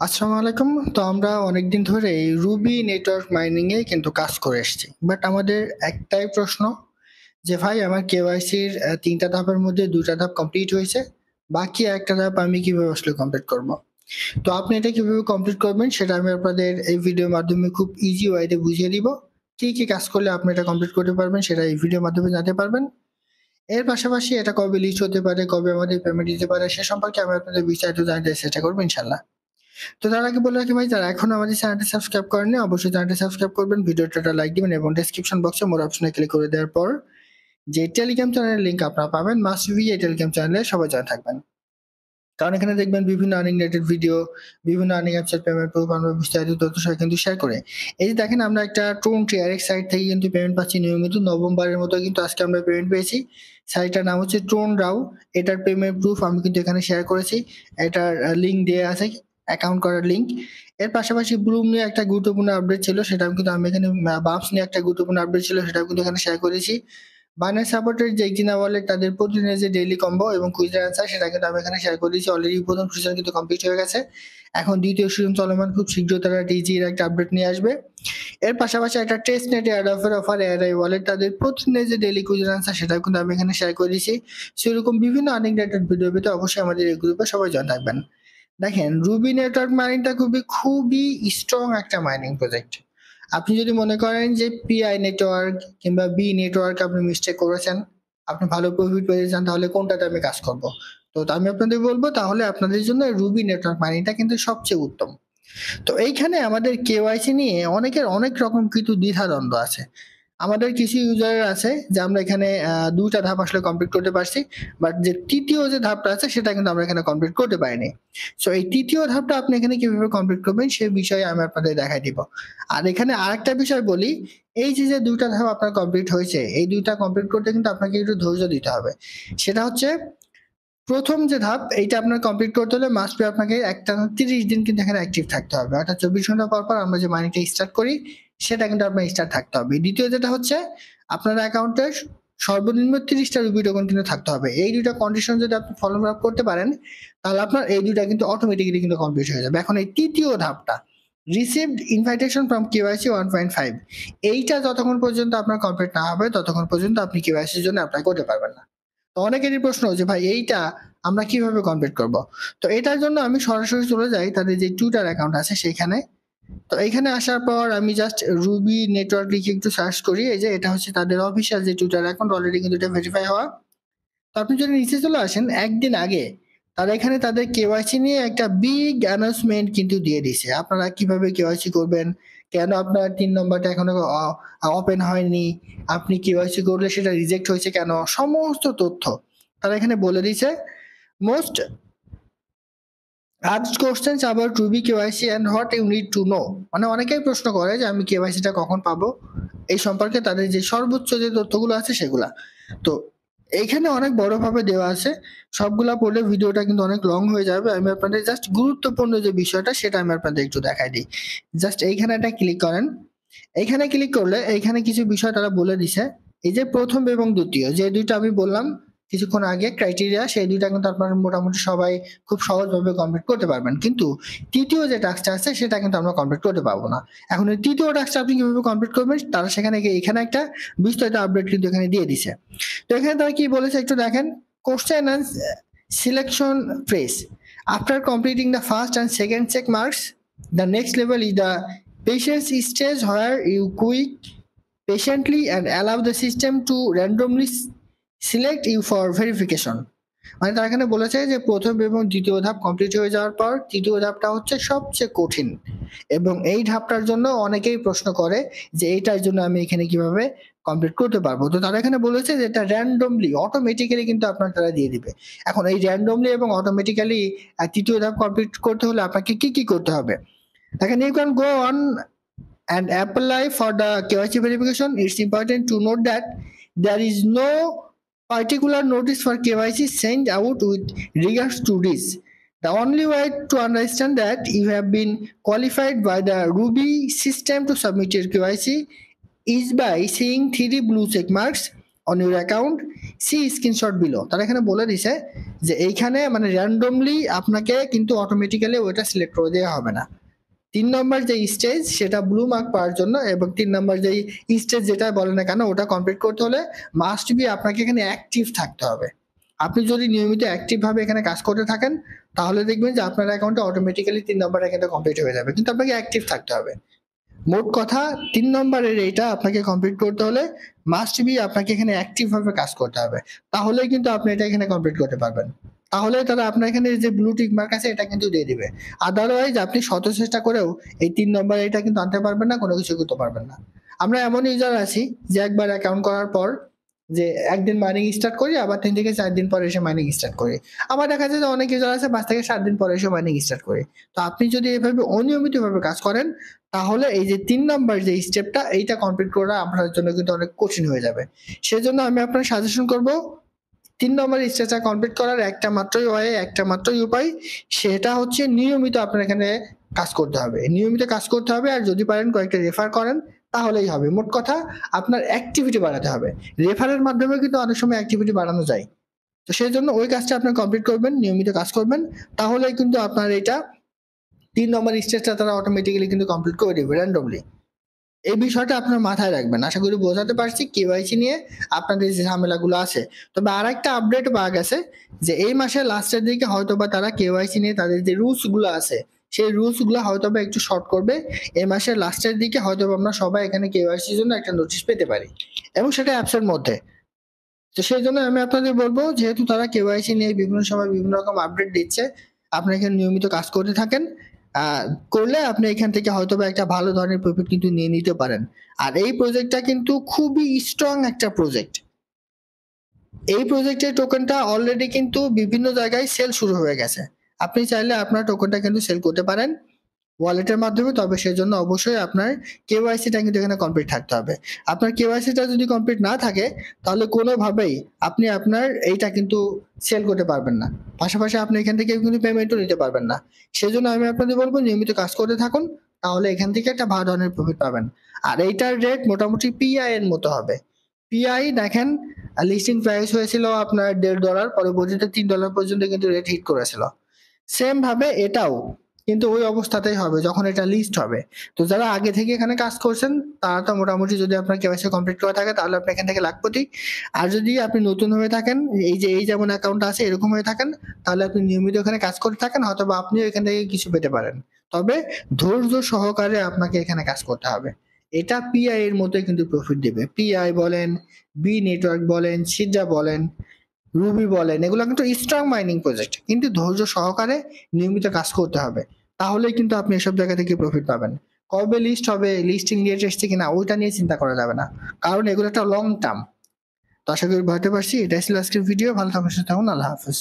আসসালামু আলাইকুম। তো আমরা অনেকদিন ধরে এই রুবি নেটওয়ার্ক মাইনিং এ কিন্তু কাজ করে এসেছি। বাট আমাদের একটাই প্রশ্ন যে ভাই আমার কেওয়াইসির ৩টা ধাপের মধ্যে ২টা ধাপ কমপ্লিট হয়েছে। বাকি একটা ধাপ আমি কিভাবে আসলে কমপ্লিট করব? তো আপনি এটা কিভাবে কমপ্লিট করবেন সেটা আমি আপনাদের এই ভিডিওর মাধ্যমে খুব ইজি ওয়েতে বুঝিয়ে দিব। কি কাজ করলে আপনি এটা কমপ্লিট করতে পারবেন সেটা এই ভিডিওর মাধ্যমে জানতে পারবেন। এর পাশাপাশি এটা কবে লিস্ট হতে পারে, কবে আমাদের পেমেন্ট দিতে পারে সে সম্পর্কে আমি আপনাদের বিস্তারিত জানাতে চেষ্টা করব ইনশাআল্লাহ। তো তার আগে বলে রাখি ভাই, যারা এখনো আমাদের চ্যানেলটি সাবস্ক্রাইব করেননি অবশ্যই চ্যানেলটি সাবস্ক্রাইব করবেন, ভিডিওটা লাইক দিবেন এবং ডেসক্রিপশন বক্সে মোর অপশনে ক্লিক করে দেওয়ার পর যে টেলিগ্রাম চ্যানেলের লিংক আপনারা পাবেন, মাস্ট বি এই টেলিগ্রাম চ্যানেলে সবাই জয়েন থাকবেন। কারণ এখানে দেখবেন বিভিন্ন আর্নিং রিলেটেড ভিডিও, বিভিন্ন আর্নিং অ্যাপসের পেমেন্ট প্রুফ আমরা বিস্তারিত তথ্য সহ কিন্তু শেয়ার করে। এই যে দেখেন আমরা একটা টোন টিআরএক্স সাইট থেকে কিন্তু পেমেন্ট পাচ্ছি নিয়মিত। নভেম্বরের মতো কিন্তু আজকে আমরা পেমেন্ট পেয়েছি। সাইটটার নাম হচ্ছে টোন রাও। এটার পেমেন্ট প্রুফ আমি কিন্তু এখানে শেয়ার করেছি। এটার লিঙ্ক দেওয়া আছে, অ্যাকাউন্ট করার লিঙ্ক। এর পাশাপাশি ব্লুম নিয়ে একটা গুরুত্বপূর্ণ আপডেট ছিল, সেটাও কিন্তু আমি এখানে বাম্পস নিয়ে একটা গুরুত্বপূর্ণ আপডেট ছিল, সেটাও কিন্তু এখানে শেয়ার করেছি। বাইন্যান্স সাপোর্টের যে এক্সিনা ওয়ালেট তাদের প্রতিদিনের যে ডেইলি কম্বো এবং কুইজের অ্যান্সার সেটা কিন্তু আমি এখানে শেয়ার করে দিয়েছি। অলরেডি প্রথম সিজন কিন্তু কমপ্লিট হয়ে গেছে। এখন দ্বিতীয় সিজন চলমান, খুব শীঘ্র তারা টিজি এর একটা আপডেট নিয়ে আসবে। এর পাশাপাশি একটা test net offer ARI wallet তাদের প্রতিদিনের যে ডেইলি কুইজের অ্যান্সার সেটাও কিন্তু আমি এখানে শেয়ার করে দিয়েছি। সেরকম বিভিন্ন আর্নিং রিলেটেড ভিডিও পেতে অবশ্যই আমাদের এই গ্রুপে সবাই জয়েন থাকবেন। দেখেন, রুবি নেটওয়ার্ক মাইনিংটা খুবই স্ট্রং একটা মাইনিং প্রজেক্ট। আপনি যদি মনে করেন যে পিআই নেটওয়ার্ক কিংবা বি নেটওয়ার্ক আপনি মিস্টেক করেছেন, আপনি ভালো প্রফিট পেতে চান, তাহলে কোনটাতে আমি কাজ করব? তো আমি আপনাদের বলবো তাহলে আপনাদের জন্য রুবি নেটওয়ার্ক মাইনিংটা কিন্তু সবচেয়ে উত্তম। তো এইখানে আমাদের কেওয়াইসি নিয়ে অনেকের অনেক রকম কিন্তু দ্বিধাদ্বন্দ্ব আছে। আমাদের কিছু ইউজার আছে যে আমরা এখানে ২টা ধাপ আসলে কমপ্লিট করতে পারছি। বাট যে তৃতীয় যে ধাপটা আছে সেটা কিন্তু আমরা এখানে কমপ্লিট করতে পারিনি। সো এই তৃতীয় ধাপটা আপনি এখানে কিভাবে কমপ্লিট করবেন সে বিষয়ে আমি আপনাদের দেখাই দিব। আর এখানে আরেকটা বিষয় বলি, এই যে ২টা ধাপ আপনার কমপ্লিট হয়েছে, এই ২টা কমপ্লিট করতে কিন্তু আপনাকে একটু ধৈর্য দিতে হবে। সেটা হচ্ছে প্রথম যে ধাপ এইটা আপনার কমপ্লিট করতে হলে মাস্ট বি আপনাকে একটানা ৩০ দিন কিন্তু এখানে অ্যাক্টিভ থাকতে হবে। অর্থাৎ ২৪ ঘন্টা পর আমরা যে মানিটা স্টার্ট করি সেটা কিন্তু আপনার স্টার্ট থাকতে হবে। দ্বিতীয় যেটা হচ্ছে আপনার অ্যাকাউন্টে সর্বনিম্ন ৩০টা রুবি টোকেন কিন্তু থাকতে হবে। এই ২টা কন্ডিশন যদি আপনি ফলো আপ করতে পারেন তাহলে আপনার এই ২টা কিন্তু অটোমেটিক্যালি কিন্তু কমপ্লিট হয়ে যাবে। এখন এই তৃতীয় ধাপটা, রিসিভড ইনভাইটেশন ফ্রম কেওয়াইসি 1.5, এইটা যতক্ষণ পর্যন্ত আপনার কমপ্লিট না হবে ততক্ষণ পর্যন্ত আপনি কেওয়াইসির জন্য অ্যাপ্লাই করতে পারবেন না। তো অনেকেরই প্রশ্ন যে ভাই এইটা আমরা কিভাবে কমপ্লিট করব? তো এটার জন্য আমি সরাসরি চলে যাই তাদের যে টুইটার অ্যাকাউন্ট আছে সেখানে। তো এখানে আসার পর আমি জাস্ট রুবি নেটওয়ার্ক লিখে একটু সার্চ করি। এই যে এটা হচ্ছে তাদের অফিসিয়াল যে টুইটার অ্যাকাউন্ট, অলরেডি কিন্তু এটা ভেরিফাই হওয়া। তো আপনি যদি নিচে চলে আসেন, একদিন আগে তারা এখানে তাদের কেওয়াইসি নিয়ে একটা বিগ অ্যানাউন্সমেন্ট কিন্তু দিয়ে দিছে। আপনারা কিভাবে কেওয়াইসি করবেন, কেন আপনার ৩ নম্বরটা এখনো ওপেন হয়নি, আপনি কেওয়াইসি করলে সেটা রিজেক্ট হয়েছে কেন, সমস্ত তথ্য তারা এখানে বলে দিছে। Most asked questions about Ruby KYC and what you need to know, মানে অনেকেই প্রশ্ন করে যে আমি কেওয়াইসিটা কখন পাবো, এই সম্পর্কে তাদের যে সর্বোচ্চ যে তথ্যগুলো আছে সেগুলা। তো এইখানে অনেক বড়ভাবে দেওয়া আছে, সবগুলা পড়লে ভিডিওটা কিন্তু অনেক লং হয়ে যাবে। আমি আপনাদের জাস্ট গুরুত্বপূর্ণ যে বিষয়টা সেটা আমি আপনাদের একটু দেখাই দিই। জাস্ট এইখানে একটা ক্লিক করেন। এইখানে ক্লিক করলে এইখানে কিছু বিষয় তারা বলে দিছে। এই যে প্রথম এবং দ্বিতীয় যে ২টা আমি বললাম কিছুক্ষণ আগে ক্রাইটেরিয়া, সেই ২টা কিন্তু আপনারা মোটামুটি সবাই খুব সহজভাবে কমপ্লিট করতে পারবেন। কিন্তু তৃতীয় যে টাস্কটা আছে সেটা কিন্তু আমরা কমপ্লিট করতে পারবো না। এখন এই তৃতীয় টাস্কটা আপনি কিভাবে কমপ্লিট করবেন তারা সেখানে এখানে একটা বিস্তারিত আপডেট কিন্তু এখানে দিয়ে দিছে। তো এখানে তারা কি বলেছে একটু দেখেন। Question and selection phrase, after completing the first and second check marks, the next level is the patience stage where you quick patiently and allow the system to randomly select you for verification. মানে তারা এখানে বলেছে যে প্রথম এবং দ্বিতীয় ধাপ complete হয়ে যাওয়ার পর তৃতীয় ধাপটা হচ্ছে সবচেয়ে কঠিন, এবং এই ধাপটার জন্য অনেকেই প্রশ্ন করে যে এইটার জন্য আমি এখানে কিভাবে কমপ্লিট করতে পারবো। তো তারা এখানে বলেছে যে এটা র্যান্ডমলি অটোমেটিক্যালি কিন্তু আপনার তারা দিয়ে দিবে। এখন এই র্যান্ডমলি এবং অটোমেটিক্যালি তৃতীয় ধাপ কমপ্লিট করতে হলে আপনাকে কি করতে হবে দেখেন। You can go on and apply for the KYC verification. It's important to note that there is no particular notice for KYC sent out with regards to this. The only way to understand that you have been qualified by the Ruby system to submit your KYC is by seeing 3 blue check marks on your account. See screenshot below. তারা এখানে বলে দিছে যে এইখানে মানে randomly আপনাকে কিন্তু automatically ওইটা সিলেক্ট করে দেওয়া হবে না। 3 নম্বর যে স্টেজ সেটা ব্লু মার্ক পাওয়ার জন্য এবং 3 নম্বর যে স্টেজ যেটা বলে না কেন ওটা কমপ্লিট করতে হলে মাস্ট বি আপনাকে এখানে অ্যাক্টিভ থাকতে হবে। আপনি যদি নিয়মিত অ্যাক্টিভ ভাবে এখানে কাজ করতে থাকেন তাহলে দেখবেন যে আপনার অ্যাকাউন্টে অটোমেটিক্যালি 3 নম্বর অ্যাকাউন্টে কমপ্লিট হয়ে যাবে, কিন্তু আপনাকে অ্যাক্টিভ থাকতে হবে। মোট কথা 3 নম্বরের এইটা আপনাকে কমপ্লিট করতে হলে মাস্ট বি আপনাকে এখানে অ্যাক্টিভ ভাবে কাজ করতে হবে, তাহলেই কিন্তু আপনি এটা এখানে কমপ্লিট করতে পারবেন। তাহলে তারা আপনার এখানে যে ব্লু টিক মার্ক আছে এটা কিন্তু দিয়ে দিবে। আদারওয়াইজ আপনি শত চেষ্টা করেও এই 3 নম্বর এটা কিন্তু আনতে পারবেন না, কোনো কিছু করতে পারবেন না। আমরা এমন ইউজার আছি যে একবার অ্যাকাউন্ট করার পর যে একদিন মাইনিং স্টার্ট করি, আবার 3 থেকে 4 দিন পরে এসে মাইনিং স্টার্ট করি। আবার দেখা যায় যে অনেক ইউজার আছে 5 থেকে 7 দিন পরে এসে মাইনিং স্টার্ট করি। তো আপনি যদি এভাবে অনিয়মিতভাবে কাজ করেন তাহলে এই যে 3 নাম্বার যে স্টেপটা এইটা কমপ্লিট করা আপনার জন্য কিন্তু অনেক কঠিন হয়ে যাবে। সেজন্য আমি আপনার সাজেশন করব 3 নম্বর স্টেজটা কমপ্লিট করার একটা মাত্রই ওয়ে, একটা মাত্রই উপায়, সেটা হচ্ছে নিয়মিত আপনার এখানে কাজ করতে হবে। নিয়মিত কাজ করতে হবে আর যদি পারেন কয়েকটা রেফার করেন তাহলেই হবে। মোট কথা আপনার অ্যাক্টিভিটি বাড়াতে হবে। রেফারের মাধ্যমে কিন্তু অনেক সময় অ্যাক্টিভিটি বাড়ানো যায়। তো সেই জন্য ওই কাজটা আপনি কমপ্লিট করবেন, নিয়মিত কাজ করবেন, তাহলেই কিন্তু আপনার এটা 3 নম্বর স্টেজটা তারা অটোমেটিক্যালি কিন্তু কমপ্লিট করে দিবে র্যান্ডমলি। এই বিষয়টা আপনার মাথায় রাখবেন। আশা করি বোঝাতে পারছি কেওয়াইসি নিয়ে আপনাদের যে ঝামেলাগুলো আছে। তবে আরেকটা আপডেট পাওয়া গেছে যে এই মাসের লাস্টের দিকে হয়তোবা তারা কেওয়াইসি নিয়ে তাদের যে রুলস গুলো আছে সেই রুলস গুলো হয়তোবা একটু শর্ট করবে। এই মাসের লাস্টের দিকে হয়তোবা আমরা সবাই এখানে কেওয়াইসির জন্য একটা নোটিশ পেতে পারি এবং সেটা অ্যাপসের মধ্যে। তো সেই জন্য আমি আপনাদের বলবো যেহেতু তারা কেওয়াইসি নিয়ে বিভিন্ন সময় বিভিন্ন রকম আপডেট দিচ্ছে, আপনি এখানে নিয়মিত কাজ করতে থাকেন। করলে আপনি এখান থেকে হয়তোবা একটা ভালো ধরনের প্রফিট কিন্তু নিয়ে নিতে পারেন। আর এই প্রজেক্টটা কিন্তু খুবই স্ট্রং একটা প্রজেক্ট। এই প্রজেক্টের টোকেনটা অলরেডি কিন্তু বিভিন্ন জায়গায় সেল শুরু হয়ে গেছে। আপনি চাইলে আপনার টোকেনটা কিন্তু সেল করতে পারেন ওয়ালেটের মাধ্যমে। তবে সেজন্য অবশ্যই আপনার কেওয়াইসিটা কিন্তু এখানে কমপ্লিট থাকতে হবে। আপনার কেওয়াইসিটা যদি কমপ্লিট না থাকে তাহলে কোনোভাবেই আপনি আপনার এইটা কিন্তু সেল করতে পারবেন না। পাশাপাশি আপনি এখান থেকে কিন্তু পেমেন্টও নিতে পারবেন না। সেজন্য আমি আপনাদের বলবো নিয়মিত কাজ করতে থাকুন, তাহলে এখান থেকে একটা ভালো ধরনের প্রফিট পাবেন। আর এইটার রেট মোটামুটি পিআই এর মতো হবে। পিআই দেখেন লিস্টিং প্রাইস হয়েছিল আপনার $1.5, পরবর্তীতে $3 পর্যন্ত কিন্তু রেট হিট করেছিল। সেম ভাবে এটাও কিন্তু ওই অবস্থাতেই হবে যখন এটা লিস্ট হবে। তো যারা আগে থেকে এখানে কাজ করছেন তারা তো মোটামুটি যদি আপনার কেওয়াইসি কমপ্লিট করা থাকে তাহলে আপনি এখান থেকে লাখপতি। আর যদি আপনি নতুন হয়ে থাকেন, এই যেমন অ্যাকাউন্ট আছে এরকম হয়ে থাকেন, তাহলে আপনি নিয়মিত এখানে কাজ করতে থাকেন, হয়তো বা আপনিও এখান থেকে কিছু পেতে পারেন। তবে ধৈর্য সহকারে আপনাকে এখানে কাজ করতে হবে। এটা পিআই এর মতোই কিন্তু প্রফিট দেবে। পিআই বলেন, বি নেটওয়ার্ক বলেন, সিডা বলেন, রুবি বলেন, এগুলো কিন্তু স্ট্রং মাইনিং প্রজেক্ট, কিন্তু ধৈর্য সহকারে নিয়মিত কাজ করতে হবে, তাহলেই কিন্তু আপনি এসব জায়গা থেকে প্রফিট পাবেন। কবে লিস্ট হবে, লিস্টিং ডেট এসছে কিনা ওইটা নিয়ে চিন্তা করা যাবে না, কারণ এগুলো একটা লং টার্ম। তো আশা করি বুঝতে পারছি। এটাই ছিল আজকের ভিডিও। ভালো থাকুন, সুস্থ থাকুন, আল্লাহ হাফেজ।